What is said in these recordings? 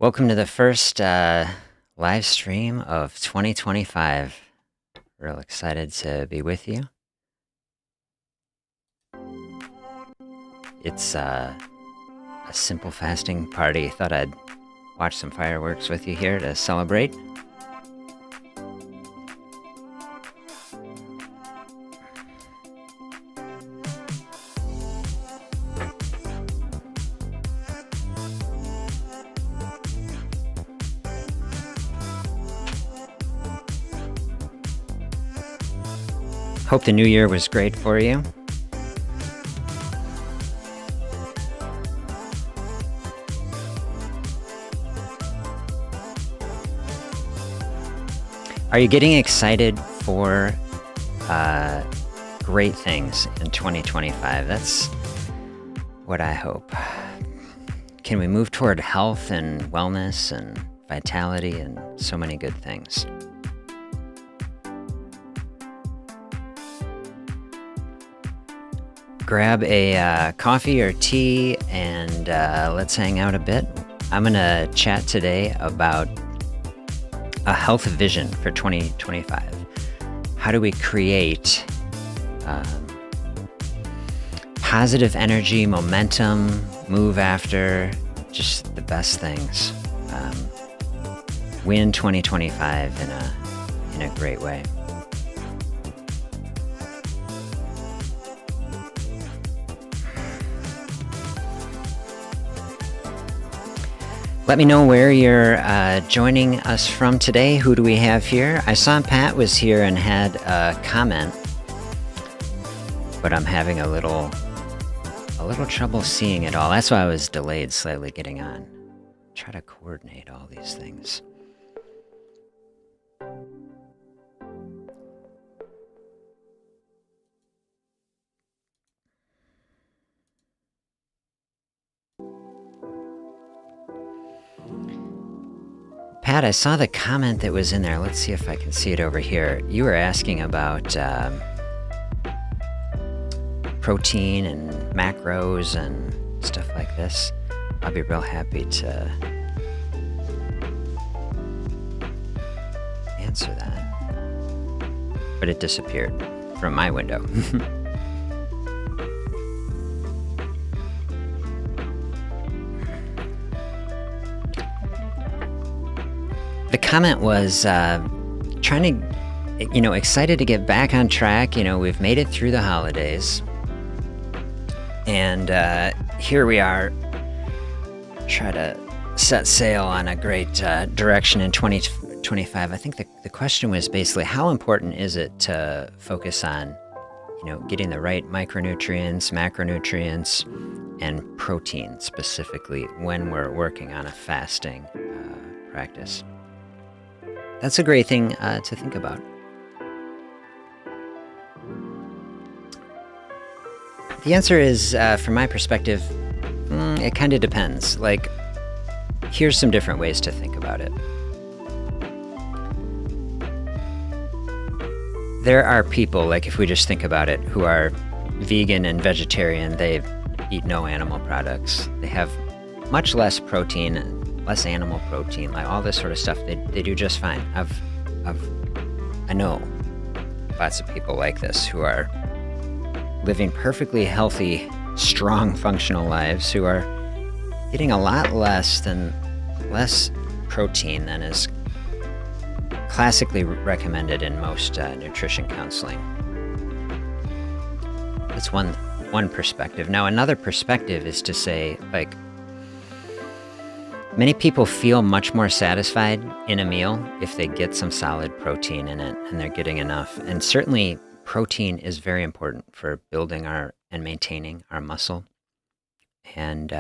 Welcome to the first live stream of 2025. Real excited to be with you. It's a simple fasting party. Thought I'd watch some fireworks with you here to celebrate. Hope the new year was great for you. Are you getting excited for great things in 2025? That's what I hope. Can we move toward health and wellness and vitality and so many good things? Grab a coffee or tea and let's hang out a bit. I'm going to chat today about a health vision for 2025. How do we create positive energy, momentum, move after just the best things? Win 2025 in a great way. Let me know where you're joining us from today. Who do we have here? I saw Pat was here and had a comment, but I'm having a little trouble seeing it all. That's why I was delayed slightly getting on. Try to coordinate all these things. Pat, I saw the comment that was in there. Let's see if I can see it over here. You were asking about protein and macros and stuff like this. I'll be real happy to answer that. But it disappeared from my window. The comment was trying to, excited to get back on track. We've made it through the holidays. And here we are, try to set sail on a great direction in 2025. I think the question was basically, how important is it to focus on, getting the right micronutrients, macronutrients, and protein specifically when we're working on a fasting practice? That's a great thing to think about. The answer is, from my perspective, it kind of depends. Like, here's some different ways to think about it. There are people, like if we just think about it, who are vegan and vegetarian. They eat no animal products. They have much less protein, less animal protein, like all this sort of stuff. They do just fine. I know lots of people like this who are living perfectly healthy, strong, functional lives, who are eating a lot less protein than is classically recommended in most nutrition counseling. That's one perspective. Now, another perspective is to say, like, many people feel much more satisfied in a meal if they get some solid protein in it and they're getting enough. And certainly protein is very important for building and maintaining our muscle. And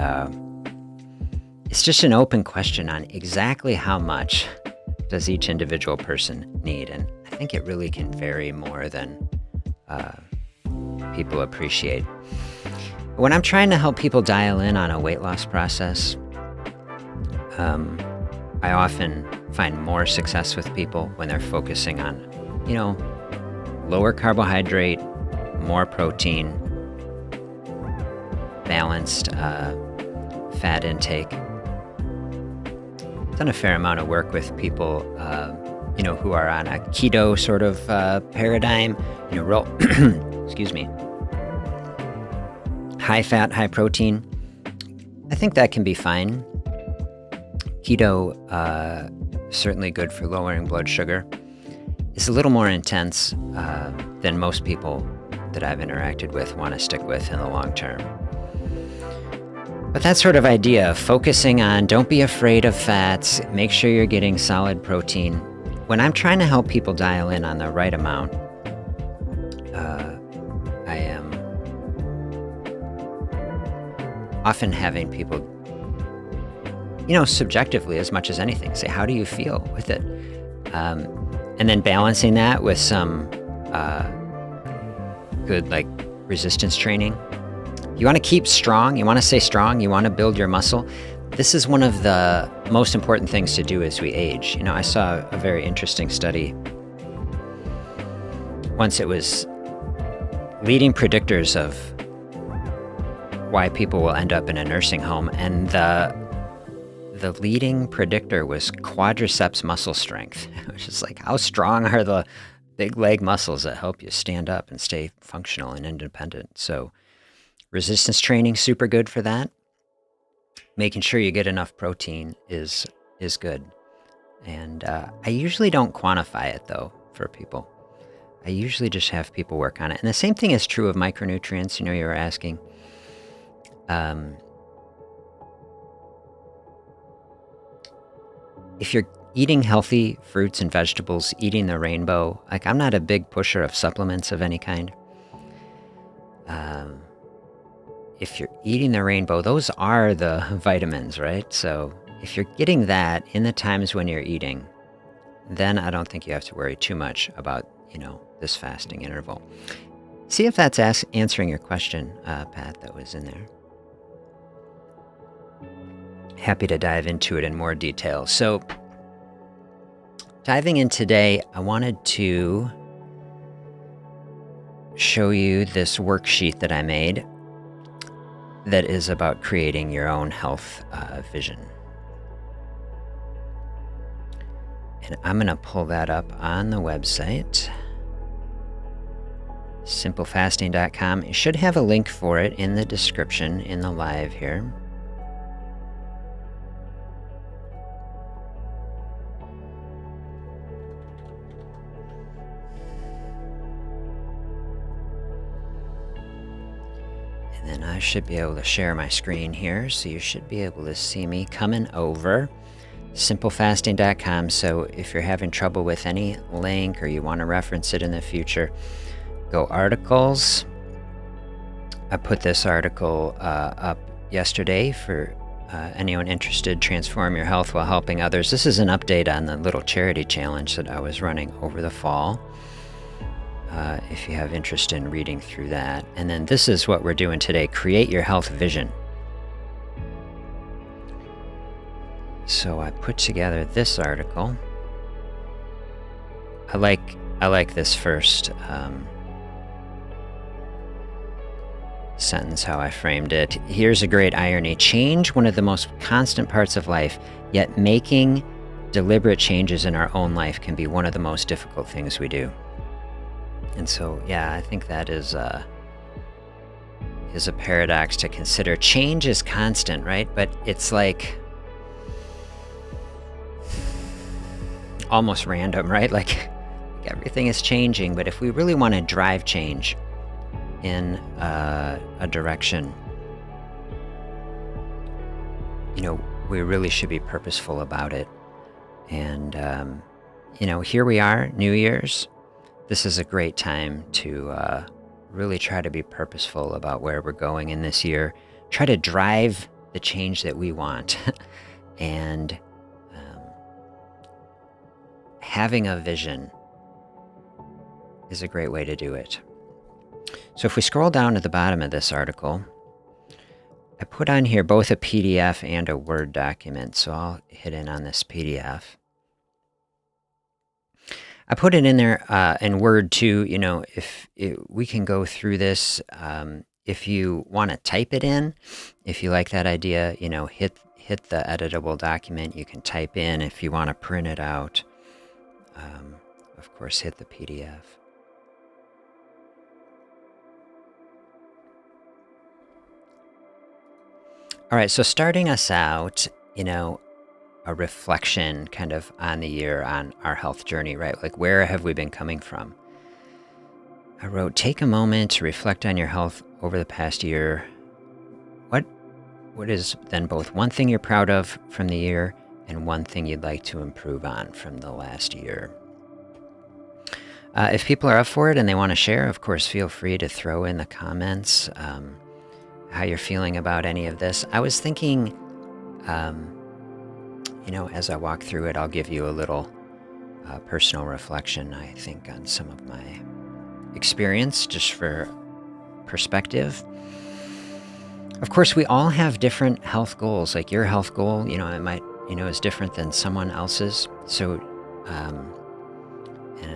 it's just an open question on exactly how much does each individual person need. And I think it really can vary more than people appreciate. When I'm trying to help people dial in on a weight loss process, I often find more success with people when they're focusing on, lower carbohydrate, more protein, balanced fat intake. done a fair amount of work with people, who are on a keto sort of paradigm, real, excuse me, high fat, high protein. I think that can be fine. Keto, certainly good for lowering blood sugar. It's a little more intense than most people that I've interacted with want to stick with in the long term. But that sort of idea of focusing on don't be afraid of fats, make sure you're getting solid protein. When I'm trying to help people dial in on the right amount, I am often having people, subjectively as much as anything, say, how do you feel with it? And then balancing that with some good resistance training. You want to keep strong, you want to stay strong, you want to build your muscle. This is one of the most important things to do as we age. I saw a very interesting study. Once it was leading predictors of why people will end up in a nursing home, and the leading predictor was quadriceps muscle strength, which is how strong are the big leg muscles that help you stand up and stay functional and independent. So resistance training, super good for that. Making sure you get enough protein is good. And I usually don't quantify it, though, for people. I usually just have people work on it. And the same thing is true of micronutrients. You were asking. If you're eating healthy fruits and vegetables, eating the rainbow, I'm not a big pusher of supplements of any kind. If you're eating the rainbow, those are the vitamins, right? So if you're getting that in the times when you're eating, then I don't think you have to worry too much about, this fasting interval. See if that's answering your question, Pat, that was in there. Happy to dive into it in more detail. So diving in today, I wanted to show you this worksheet that I made that is about creating your own health vision. And I'm going to pull that up on the website, simplefasting.com. You should have a link for it in the description in the live here. And then I should be able to share my screen here, so you should be able to see me coming over. Simplefasting.com. So if you're having trouble with any link or you want to reference it in the future, go articles. I put this article up yesterday for anyone interested. Transform your health while helping others. This is an update on the little charity challenge that I was running over the fall. If you have interest in reading through that. And then this is what we're doing today. Create your health vision. So I put together this article. I like this first sentence, how I framed it. Here's a great irony. Change, one of the most constant parts of life, yet making deliberate changes in our own life can be one of the most difficult things we do. And so, yeah, I think that is a paradox to consider. Change is constant, right? But it's almost random, right? Everything is changing, but if we really want to drive change in a direction, we really should be purposeful about it. And, here we are, New Year's. This is a great time to really try to be purposeful about where we're going in this year. Try to drive the change that we want. And having a vision is a great way to do it. So if we scroll down to the bottom of this article, I put on here both a PDF and a Word document. So I'll hit in on this PDF. I put it in there in Word too. If we can go through this, if you want to type it in, if you like that idea, hit hit the editable document. You can type in if you want to print it out. Of course, hit the PDF. All right, so starting us out, a reflection kind of on the year, on our health journey, right? Like, where have we been coming from? I wrote, take a moment to reflect on your health over the past year. What is then both one thing you're proud of from the year and one thing you'd like to improve on from the last year? If people are up for it and they want to share, of course, feel free to throw in the comments how you're feeling about any of this. I was thinking, as I walk through it, I'll give you a little personal reflection, I think, on some of my experience, just for perspective. Of course, we all have different health goals. Like, your health goal, it might, is different than someone else's. So, and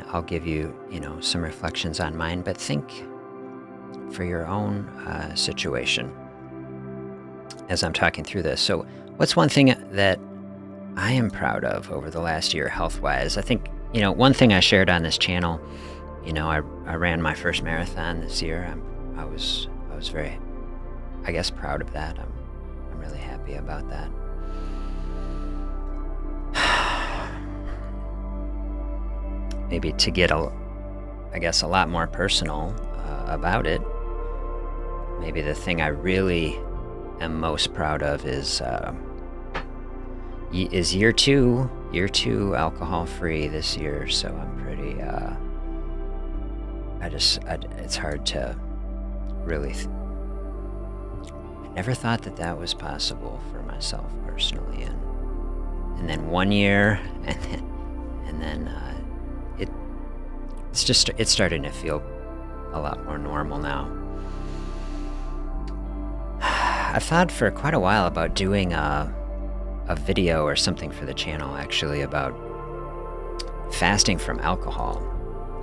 I'll give you, some reflections on mine, but think for your own situation as I'm talking through this. So what's one thing that I am proud of over the last year health-wise? I think, one thing I shared on this channel, I ran my first marathon this year. I was very, I guess, proud of that. I'm really happy about that. Maybe to get a lot more personal about it. Maybe the thing I really am most proud of is year two alcohol-free this year. So I'm pretty. It's hard to really. I never thought that was possible for myself personally, and then 1 year, and then it's starting to feel a lot more normal now. I've thought for quite a while about doing a video or something for the channel, actually, about fasting from alcohol.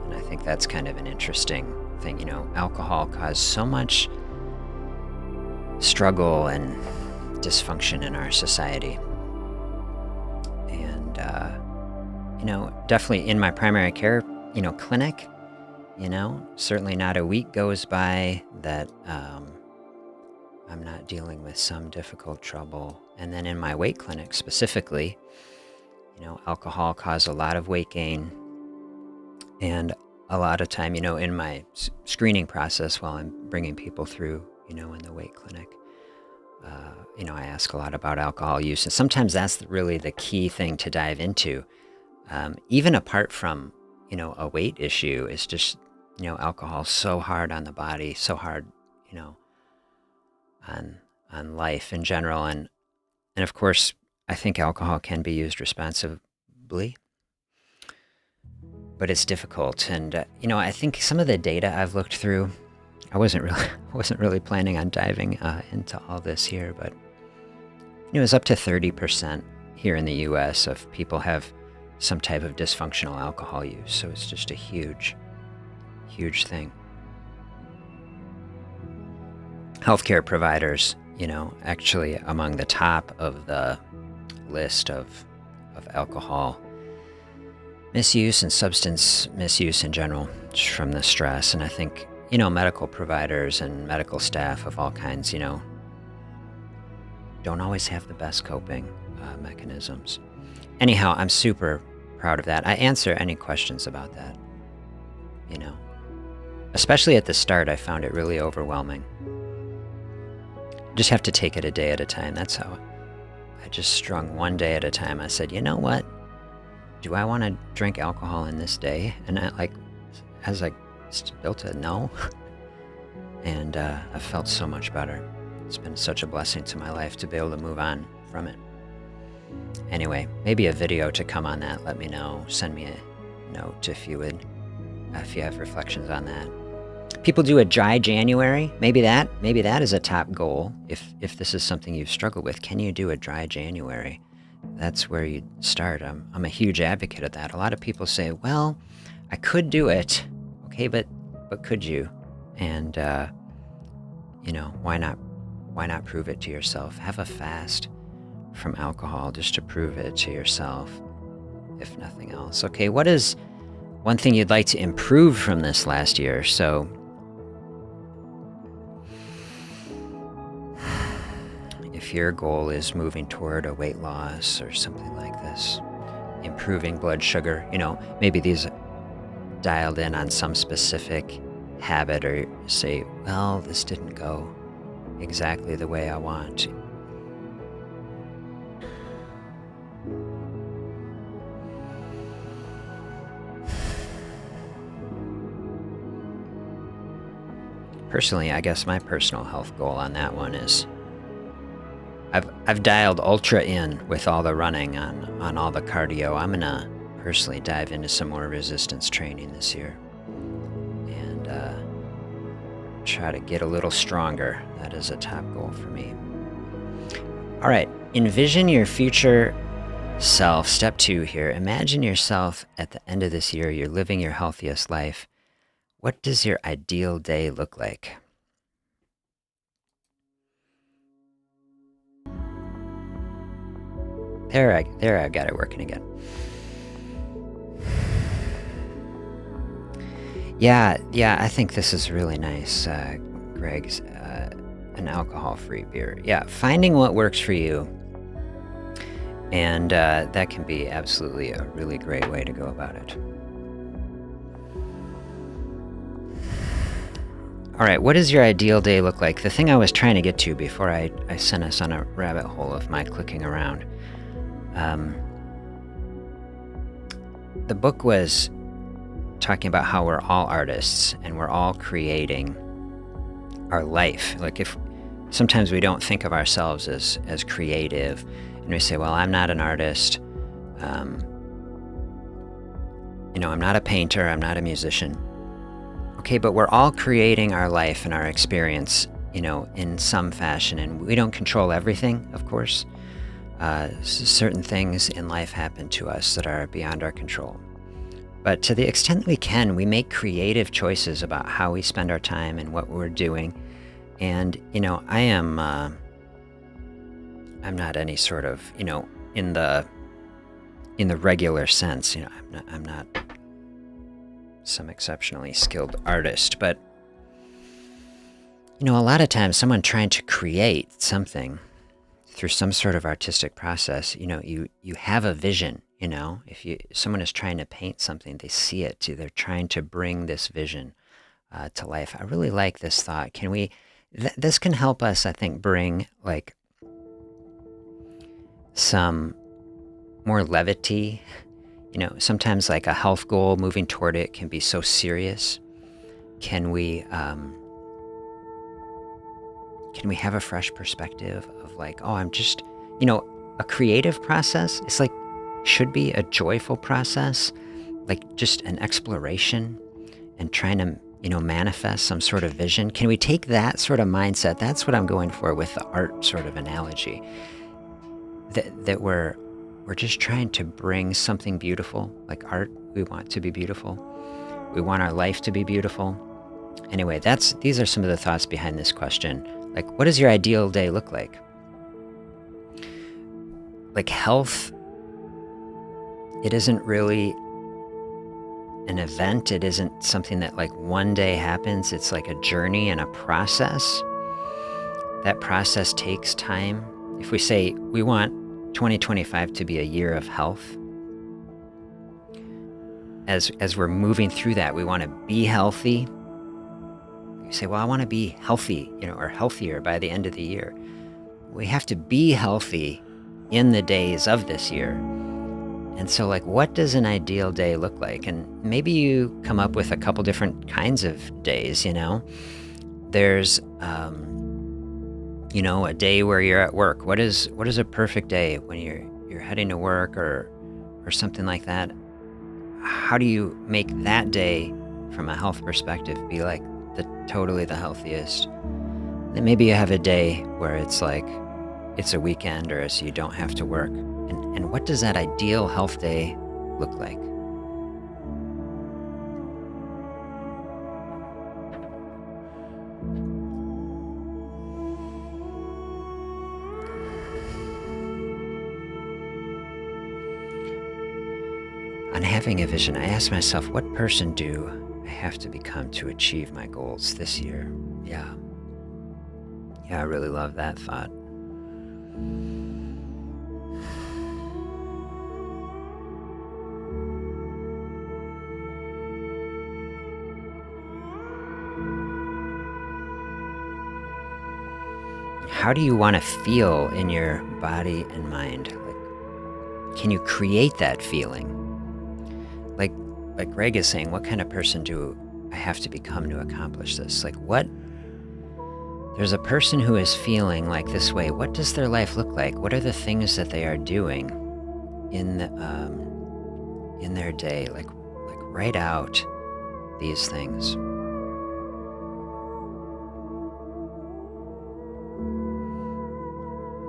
And I think that's kind of an interesting thing. Alcohol caused so much struggle and dysfunction in our society. And, definitely in my primary care, clinic, certainly not a week goes by that I'm not dealing with some difficult trouble. And then in my weight clinic specifically, alcohol caused a lot of weight gain. And a lot of time, in my screening process while I'm bringing people through, in the weight clinic, I ask a lot about alcohol use. And sometimes that's really the key thing to dive into. Even apart from, a weight issue, is just, alcohol so hard on the body, so hard, on life in general. And of course, I think alcohol can be used responsibly, but it's difficult. And, I think some of the data I've looked through, I wasn't really planning on diving into all this here, but it was up to 30% here in the U.S. of people have some type of dysfunctional alcohol use. So it's just a huge, huge thing. Healthcare providers, actually among the top of the list of alcohol misuse and substance misuse in general, just from the stress. And I think, medical providers and medical staff of all kinds, don't always have the best coping mechanisms. Anyhow, I'm super proud of that. I answer any questions about that, especially at the start. I found it really overwhelming. Just have to take it a day at a time. That's how I just strung one day at a time. I said, you know what? Do I want to drink alcohol in this day? And as I built it, no. And I felt so much better. It's been such a blessing to my life to be able to move on from it. Anyway, maybe a video to come on that. Let me know. Send me a note if you have reflections on that. People do a dry January. Maybe that is a top goal. If this is something you've struggled with, can you do a dry January? That's where you start. I'm a huge advocate of that. A lot of people say, well, I could do it. Okay, but could you? And why not prove it to yourself? Have a fast from alcohol just to prove it to yourself, if nothing else. Okay, what is one thing you'd like to improve from this last year? So if your goal is moving toward a weight loss or something like this, improving blood sugar, maybe these dialed in on some specific habit, or say, well, this didn't go exactly the way I want. Personally, I guess my personal health goal on that one is I've dialed ultra in with all the running on all the cardio. I'm gonna personally dive into some more resistance training this year and try to get a little stronger. That is a top goal for me. All right, envision your future self. Step 2 here. Imagine yourself at the end of this year. You're living your healthiest life. What does your ideal day look like? There I got it working again. Yeah, I think this is really nice, Greg's, an alcohol-free beer. Yeah, finding what works for you, and that can be absolutely a really great way to go about it. All right, what does your ideal day look like? The thing I was trying to get to before I sent us on a rabbit hole of my clicking around. The book was talking about how we're all artists and we're all creating our life. Like, if sometimes we don't think of ourselves as creative, and we say, well, I'm not an artist. I'm not a painter, I'm not a musician. Okay, but we're all creating our life and our experience, in some fashion, and we don't control everything, of course. Certain things in life happen to us that are beyond our control. But to the extent that we can, we make creative choices about how we spend our time and what we're doing. And, I'm not any sort of, in the regular sense, I'm not some exceptionally skilled artist, but a lot of times someone trying to create something through some sort of artistic process, you have a vision. If someone is trying to paint something, they see it too. They're trying to bring this vision to life. I really like this thought. Can we? This can help us, I think, bring like some more levity. Sometimes like a health goal, moving toward it can be so serious. Can we have a fresh perspective of like, oh, I'm just, a creative process? It's like, should be a joyful process, like just an exploration and trying to, manifest some sort of vision. Can we take that sort of mindset? That's what I'm going for with the art sort of analogy. That we're just trying to bring something beautiful, like art. We want to be beautiful. We want our life to be beautiful. Anyway, these are some of the thoughts behind this question. Like, what does your ideal day look like? Like, health, it isn't really an event. It isn't something that like one day happens. It's like a journey and a process. That process takes time. If we say we want 2025 to be a year of health, as we're moving through that, we want to be healthy. You say, well, I want to be healthy, or healthier by the end of the year. We have to be healthy in the days of this year. And so, like, what does an ideal day look like? And maybe you come up with a couple different kinds of days, There's, a day where you're at work. What is a perfect day when you're heading to work or something like that? How do you make that day, from a health perspective, be like totally the healthiest? Then maybe you have a day where it's like it's a weekend, or so you don't have to work. And what does that ideal health day look like? On having a vision, I ask myself, what person do I have to become to achieve my goals this year? Yeah. Yeah, I really love that thought. How do you want to feel in your body and mind? Like, can you create that feeling? Like Greg is saying, what kind of person do I have to become to accomplish this? Like, what? There's a person who is feeling like this way. What does their life look like? What are the things that they are doing in their day? Like write out these things.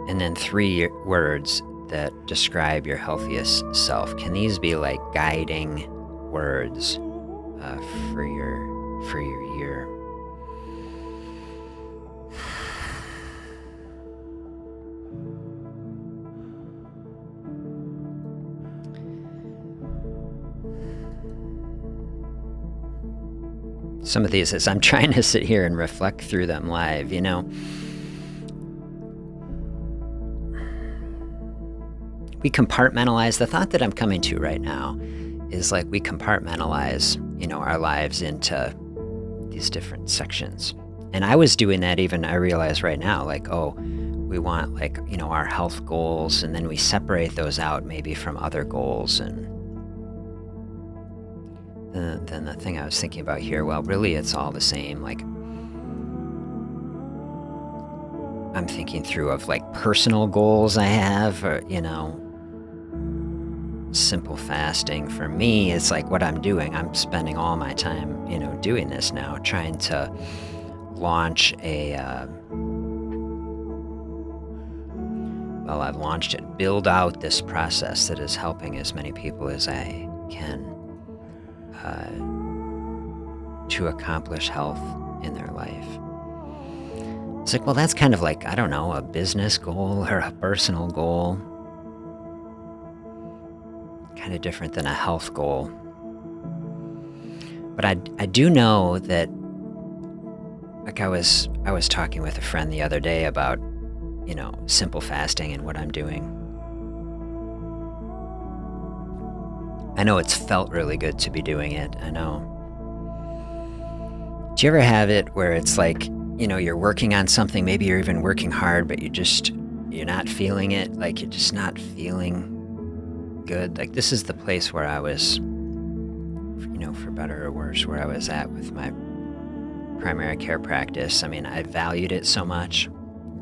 And then 3 words that describe your healthiest self. Can these be like guiding words for your year? Some of these, as I'm trying to sit here and reflect through them live, we compartmentalize. The thought that I'm coming to right now is like we compartmentalize, our lives into these different sections. And I was doing that I realize right now, like, oh, we want like, our health goals, and then we separate those out maybe from other goals. And then the thing I was thinking about here, well, really it's all the same. Like, I'm thinking through of like personal goals I have, or, simple fasting for me is like what I'm doing. I'm spending all my time, doing this now, trying to launch I've launched it, build out this process that is helping as many people as I can to accomplish health in their life. It's like, well, that's kind of like, I don't know, a business goal or a personal goal. Kind of different than a health goal. But I do know that, like I was talking with a friend the other day about, simple fasting and what I'm doing. I know it's felt really good to be doing it. I know. Do you ever have it where it's like, you're working on something, maybe you're even working hard, but you're not feeling it, like you're just not feeling good? Like, this is the place where I was, for better or worse, where I was at with my primary care practice. I mean, I valued it so much,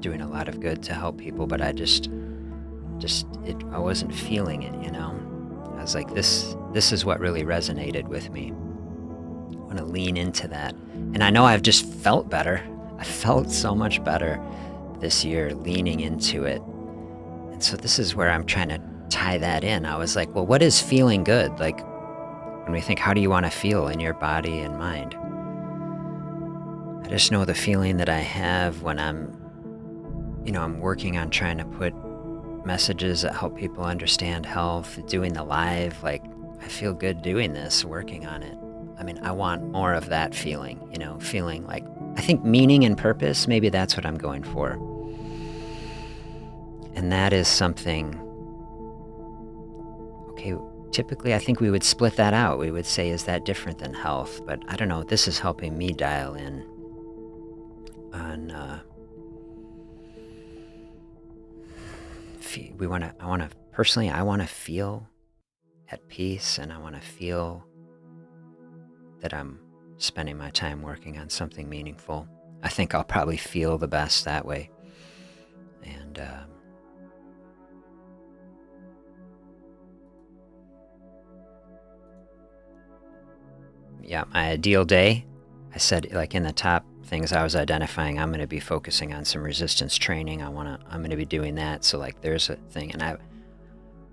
doing a lot of good to help people, but I I wasn't feeling it, I was like, this is what really resonated with me. I want to lean into that. And I know I've just felt better. I felt so much better this year leaning into it. And so this is where I'm trying to tie that in. I was like, well, what is feeling good? Like, when we think, how do you want to feel in your body and mind? I just know the feeling that I have when I'm working on trying to put messages that help people understand health, doing the live, like, I feel good doing this, working on it. I mean, I want more of that feeling, feeling like, I think meaning and purpose, maybe that's what I'm going for. And that is something, okay, typically I think we would split that out. We would say, is that different than health? But I don't know, this is helping me dial in on, I want to feel at peace, and I want to feel that I'm spending my time working on something meaningful. I think I'll probably feel the best that way. And yeah, my ideal day, I said, like, in the top things I was identifying, I'm going to be focusing on some resistance training. I'm going to be doing that. So like, there's a thing, and I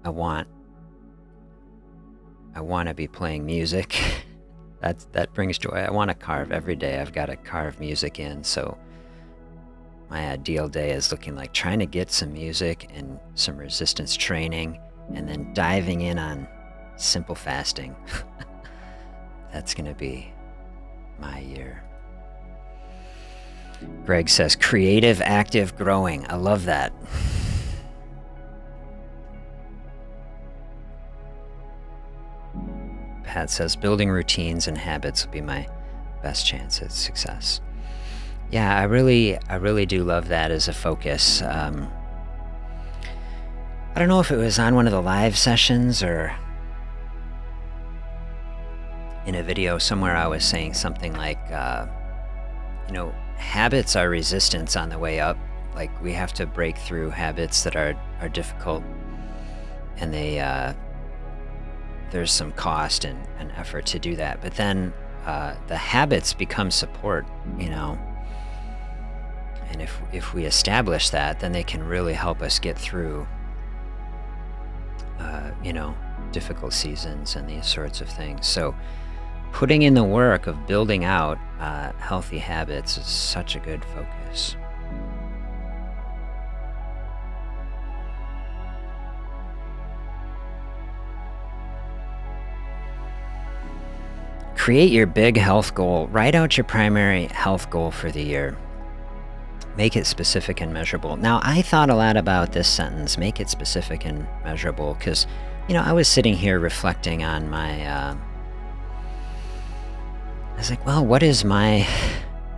want to be playing music. That brings joy. I want to carve every day. I've got to carve music in. So my ideal day is looking like trying to get some music and some resistance training, and then diving in on simple fasting. That's going to be my year. Greg says, creative, active, growing. I love that. Pat says, building routines and habits will be my best chance at success. Yeah, I really do love that as a focus. I don't know if it was on one of the live sessions or in a video somewhere I was saying something like, habits are resistance on the way up. Like, we have to break through habits that are difficult, and there's some cost and effort to do that. But then the habits become support, and if we establish that, then they can really help us get through, difficult seasons and these sorts of things. So putting in the work of building out healthy habits is such a good focus. Create your big health goal. Write out your primary health goal for the year. Make it specific and measurable. Now, I thought a lot about this sentence, make it specific and measurable, because, I was sitting here reflecting on my, I was like, well, what is my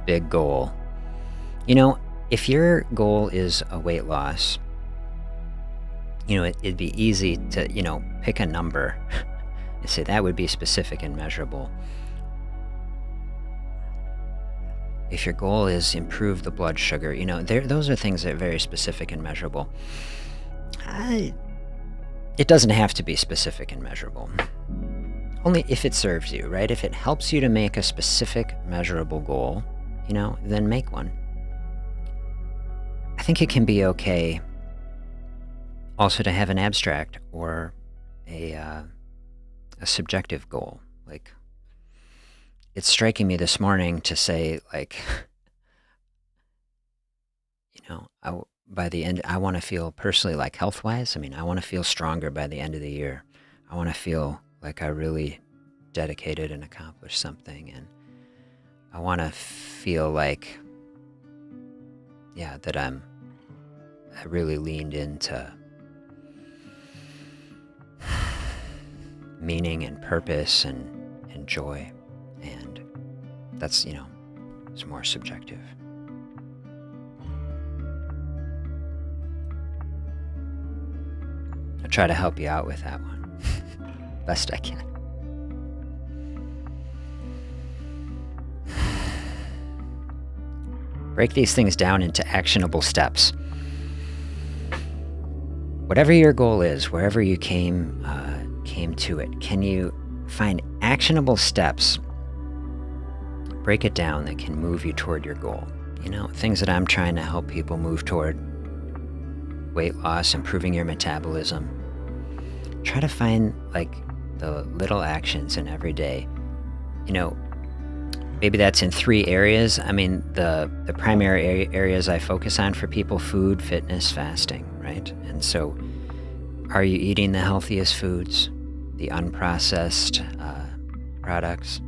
big goal? If your goal is a weight loss, it'd be easy to, pick a number and say that would be specific and measurable. If your goal is improve the blood sugar, those are things that are very specific and measurable. It doesn't have to be specific and measurable. Only if it serves you, right? If it helps you to make a specific, measurable goal, then make one. I think it can be okay also to have an abstract or a subjective goal. Like, it's striking me this morning to say, like, by the end, I want to feel personally, like, health-wise, I want to feel stronger by the end of the year. I want to feel like I really dedicated and accomplished something. And I want to feel like, that I really leaned into meaning and purpose and joy. And that's, it's more subjective. I'll try to help you out with that one best I can. Break these things down into actionable steps. Whatever your goal is, wherever you came to it, can you find actionable steps? Break it down that can move you toward your goal. Things that I'm trying to help people move toward: weight loss, improving your metabolism. Try to find, like, the little actions in every day. Maybe that's in 3 areas. The primary areas I focus on for people: food, fitness, fasting, right? And so, are you eating the healthiest foods, the unprocessed products?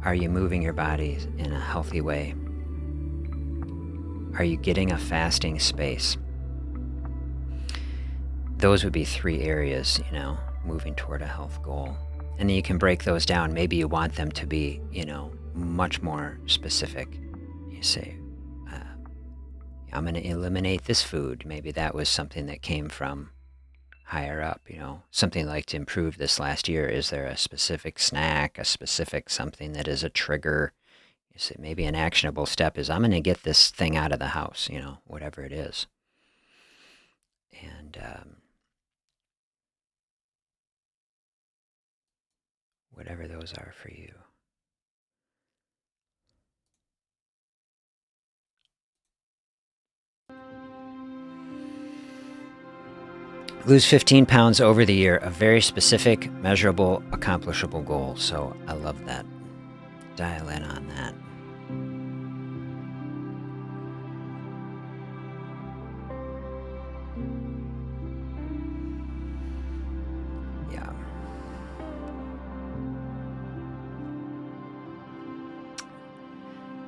Are you moving your body in a healthy way? Are you getting a fasting space? Those would be 3 areas, moving toward a health goal. And then you can break those down. Maybe you want them to be, much more specific. You say, I'm going to eliminate this food. Maybe that was something that came from higher up, something like to improve this last year. Is there a specific snack, a specific something that is a trigger? You say maybe an actionable step is, I'm going to get this thing out of the house, whatever it is. And whatever those are for you. Lose 15 pounds over the year, a very specific, measurable, accomplishable goal. So I love that. Dial in on that.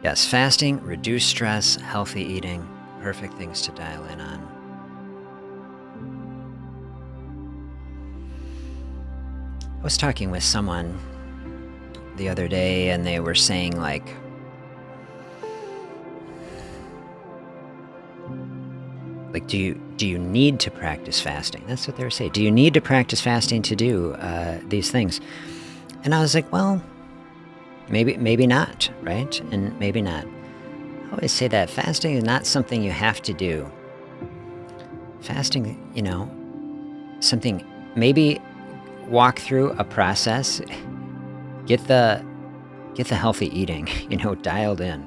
Yes, fasting, reduce stress, healthy eating, perfect things to dial in on. I was talking with someone the other day, and they were saying, like, do you need to practice fasting? That's what they were saying. Do you need to practice fasting to do these things? And I was like, well, maybe not, right? And maybe not. I always say that fasting is not something you have to do. Fasting, something, maybe walk through a process, get the healthy eating, dialed in.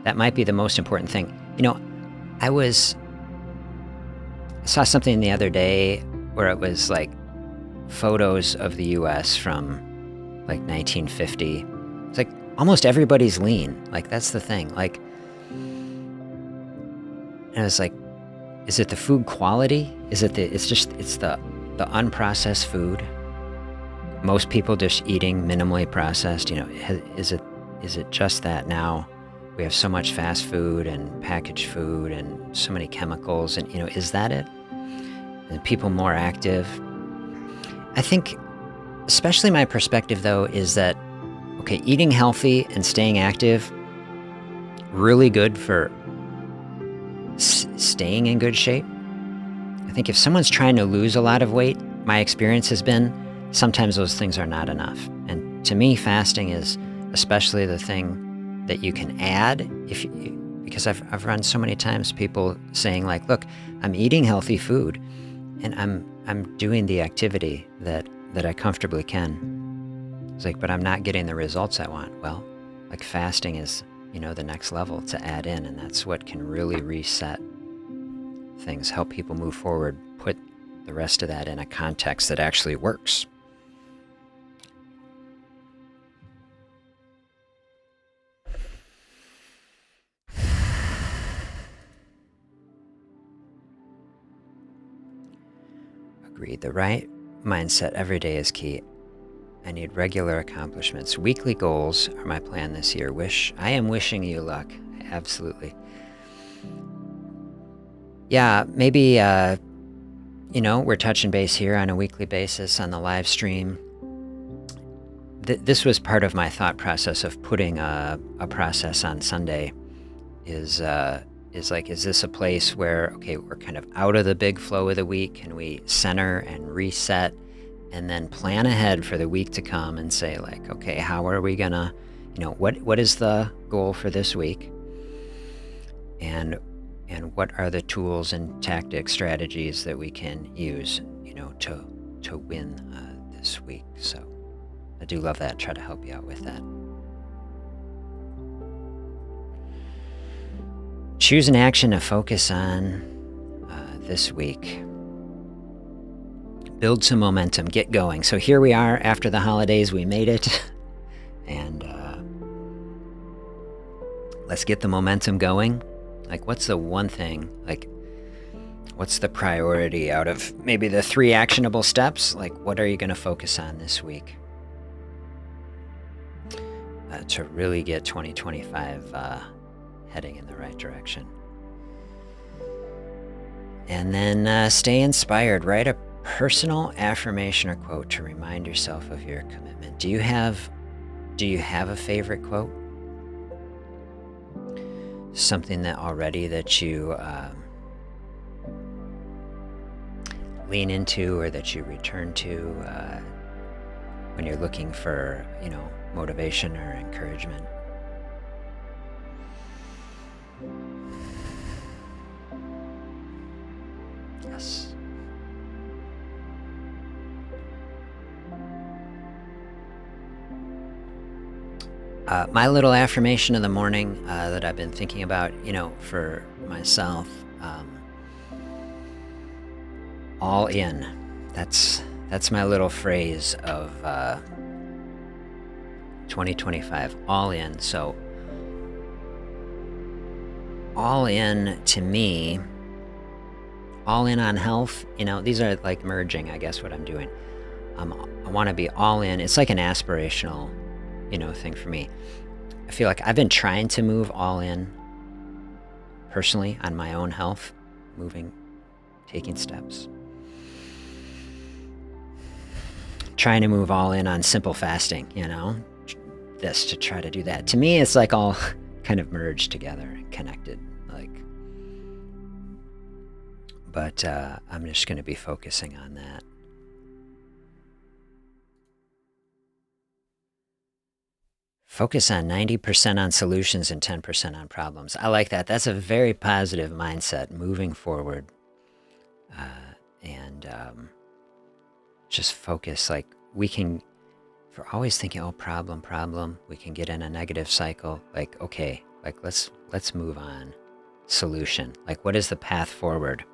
That might be the most important thing. I saw something the other day where it was like photos of the US from like 1950. It's like almost everybody's lean. Like, that's the thing. Like, and I was like, is it the food quality? Is it it's the unprocessed food? Most people just eating minimally processed, is it just that now we have so much fast food and packaged food and so many chemicals, and is that it? And people more active? I think, especially my perspective though, is that, okay, eating healthy and staying active, really good for staying in good shape. I think if someone's trying to lose a lot of weight, my experience has been sometimes those things are not enough. And to me, fasting is especially the thing that you can add because I've run so many times people saying, like, look, I'm eating healthy food and I'm doing the activity that I comfortably can. It's like, but I'm not getting the results I want. Well, like, fasting is, the next level to add in, and that's what can really reset things, help people move forward, put the rest of that in a context that actually works. Agreed. The right mindset every day is key. I need regular accomplishments. Weekly goals are my plan this year. I am wishing you luck. Absolutely. Yeah, maybe, we're touching base here on a weekly basis on the live stream. This was part of my thought process of putting a process on Sunday is this a place where, okay, we're kind of out of the big flow of the week, and we center and reset and then plan ahead for the week to come and say, like, okay, how are we gonna, what is the goal for this week? And what are the tools and tactics, strategies that we can use, to win this week? So I do love that. Try to help you out with that. Choose an action to focus on this week. Build some momentum. Get going. So here we are after the holidays. We made it. And let's get the momentum going. Like, what's the one thing? Like, what's the priority out of maybe the 3 actionable steps? Like, what are you going to focus on this week to really get 2025 heading in the right direction? And then stay inspired. Write a personal affirmation or quote to remind yourself of your commitment. Do you have a favorite quote? Something that you lean into, or that you return to when you're looking for, motivation or encouragement? Yes. My little affirmation of the morning that I've been thinking about, for myself, all in. That's my little phrase of 2025. All in. So all in to me, all in on health. These are like merging, I guess, what I'm doing. I want to be all in. It's like an aspirational, thing for me. I feel like I've been trying to move all in personally on my own health, taking steps. Trying to move all in on simple fasting, this to try to do that. To me, it's like all kind of merged together and connected. But I'm just going to be focusing on that. Focus on 90% on solutions and 10% on problems. I like that. That's a very positive mindset moving forward. And just focus. Like if we're always thinking, oh, problem, we can get in a negative cycle. Like, okay, like let's move on. Solution. Like, what is the path forward?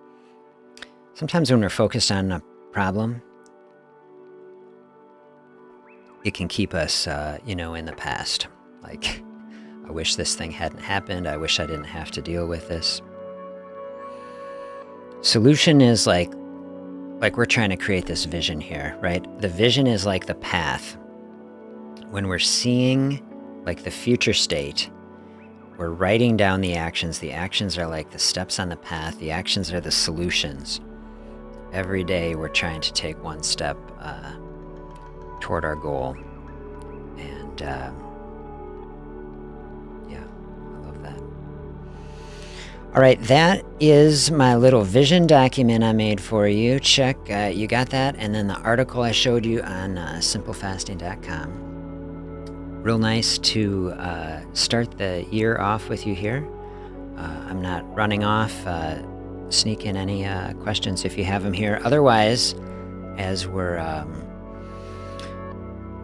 Sometimes when we're focused on a problem, it can keep us, in the past. Like, I wish this thing hadn't happened. I wish I didn't have to deal with this. Solution is like we're trying to create this vision here, right? The vision is like the path. When we're seeing like the future state, we're writing down the actions. The actions are like the steps on the path. The actions are the solutions. Every day we're trying to take one step toward our goal. And yeah, I love that. All right, that is my little vision document I made for you. Check, you got that? And then the article I showed you on simplefasting.com. Real nice to start the year off with you here. I'm not running off. Sneak in any questions if you have them here. Otherwise, as we're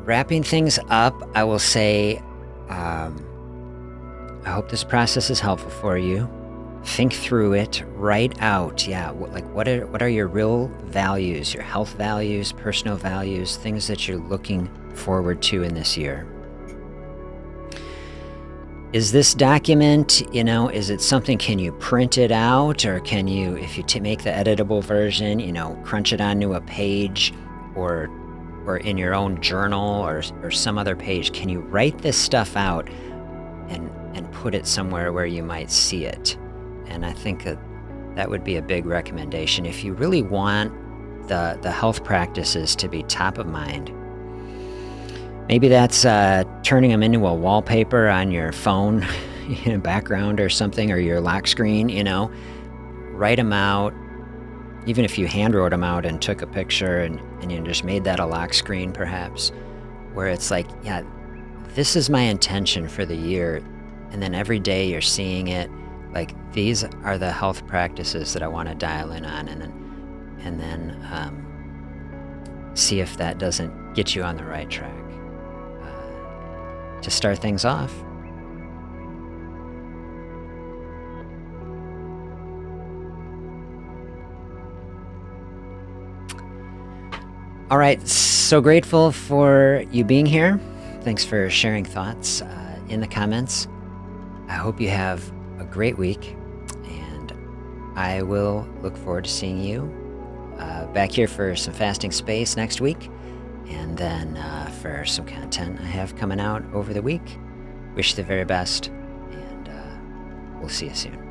wrapping things up, I will say I hope this process is helpful for you. Think through it. Write out, what are your real values, your health values, personal values, things that you're looking forward to in this year. Is this document, is it something, can you print it out, or can you, if you make the editable version, crunch it onto a page or in your own journal or some other page? Can you write this stuff out and put it somewhere where you might see it? And I think that would be a big recommendation. If you really want the health practices to be top of mind, maybe that's turning them into a wallpaper on your phone, background or something, or your lock screen, write them out. Even if you hand wrote them out and took a picture and you just made that a lock screen perhaps, where it's like, yeah, this is my intention for the year. And then every day you're seeing it, like these are the health practices that I want to dial in on, and then see if that doesn't get you on the right track. To start things off. All right, so grateful for you being here. Thanks for sharing thoughts in the comments. I hope you have a great week, and I will look forward to seeing you back here for some fasting space next week. And then for some content I have coming out over the week. Wish you the very best, and we'll see you soon.